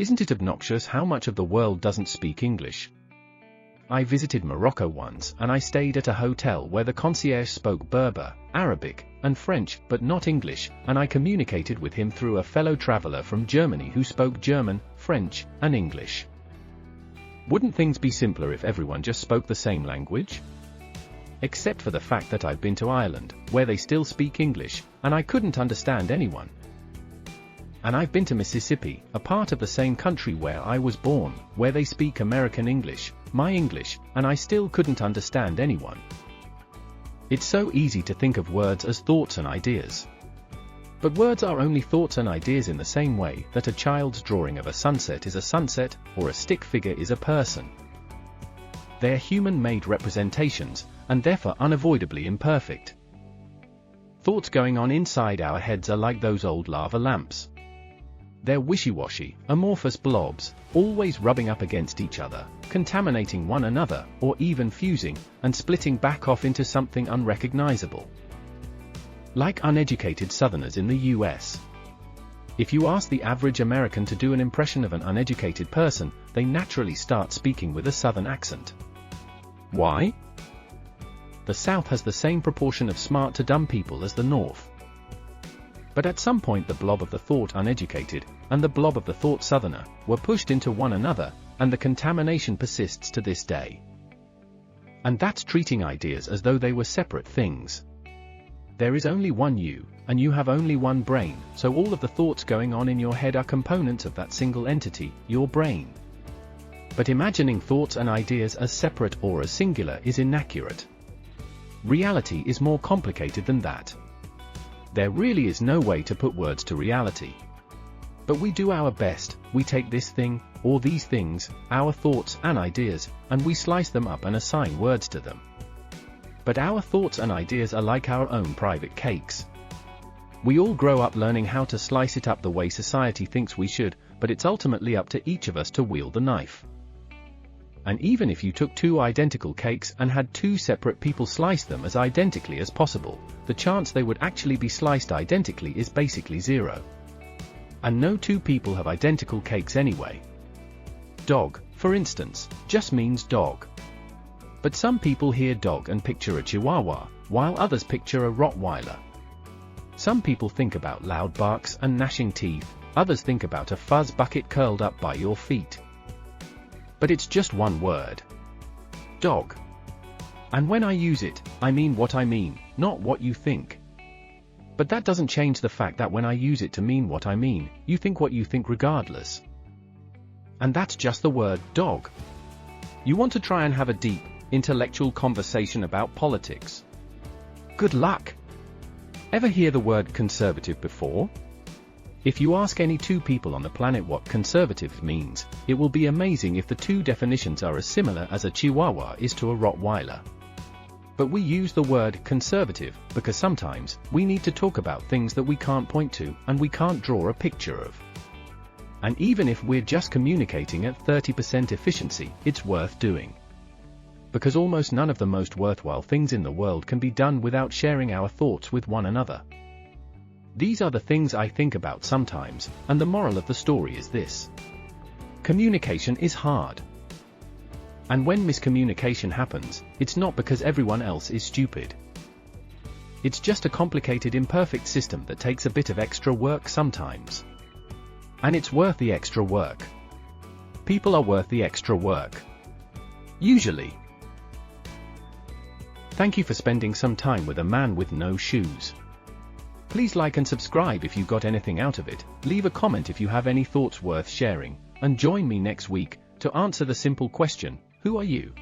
Isn't it obnoxious how much of the world doesn't speak English? I visited Morocco once and I stayed at a hotel where the concierge spoke Berber, Arabic, and French, but not English, and I communicated with him through a fellow traveler from Germany who spoke German, French, and English. Wouldn't things be simpler if everyone just spoke the same language? Except for the fact that I've been to Ireland, where they still speak English, and I couldn't understand anyone. And I've been to Mississippi, a part of the same country where I was born, where they speak American English, my English, and I still couldn't understand anyone. It's so easy to think of words as thoughts and ideas. But words are only thoughts and ideas in the same way that a child's drawing of a sunset is a sunset, or a stick figure is a person. They're human-made representations, and therefore unavoidably imperfect. Thoughts going on inside our heads are like those old lava lamps. They're wishy-washy, amorphous blobs, always rubbing up against each other, contaminating one another, or even fusing, and splitting back off into something unrecognizable. Like uneducated Southerners in the US. If you ask the average American to do an impression of an uneducated person, they naturally start speaking with a Southern accent. Why? The South has the same proportion of smart to dumb people as the North. But at some point the blob of the thought uneducated, and the blob of the thought Southerner, were pushed into one another, and the contamination persists to this day. And that's treating ideas as though they were separate things. There is only one you, and you have only one brain, so all of the thoughts going on in your head are components of that single entity, your brain. But imagining thoughts and ideas as separate or as singular is inaccurate. Reality is more complicated than that. There really is no way to put words to reality. But we do our best. We take this thing, or these things, our thoughts and ideas, and we slice them up and assign words to them. But our thoughts and ideas are like our own private cakes. We all grow up learning how to slice it up the way society thinks we should, but it's ultimately up to each of us to wield the knife. And even if you took two identical cakes and had two separate people slice them as identically as possible, the chance they would actually be sliced identically is basically zero. And no two people have identical cakes anyway. Dog, for instance, just means dog. But some people hear dog and picture a Chihuahua, while others picture a Rottweiler. Some people think about loud barks and gnashing teeth, others think about a fuzz bucket curled up by your feet. But it's just one word. Dog. And when I use it, I mean what I mean, not what you think. But that doesn't change the fact that when I use it to mean what I mean, you think what you think regardless. And that's just the word dog. You want to try and have a deep, intellectual conversation about politics? Good luck! Ever hear the word conservative before? If you ask any two people on the planet what conservative means, it will be amazing if the two definitions are as similar as a Chihuahua is to a Rottweiler. But we use the word conservative because sometimes we need to talk about things that we can't point to and we can't draw a picture of. And even if we're just communicating at 30% efficiency, it's worth doing. Because almost none of the most worthwhile things in the world can be done without sharing our thoughts with one another. These are the things I think about sometimes, and the moral of the story is this. Communication is hard. And when miscommunication happens, it's not because everyone else is stupid. It's just a complicated imperfect system that takes a bit of extra work sometimes. And it's worth the extra work. People are worth the extra work. Usually. Thank you for spending some time with a man with no shoes. Please like and subscribe if you got anything out of it, leave a comment if you have any thoughts worth sharing, and join me next week to answer the simple question, who are you?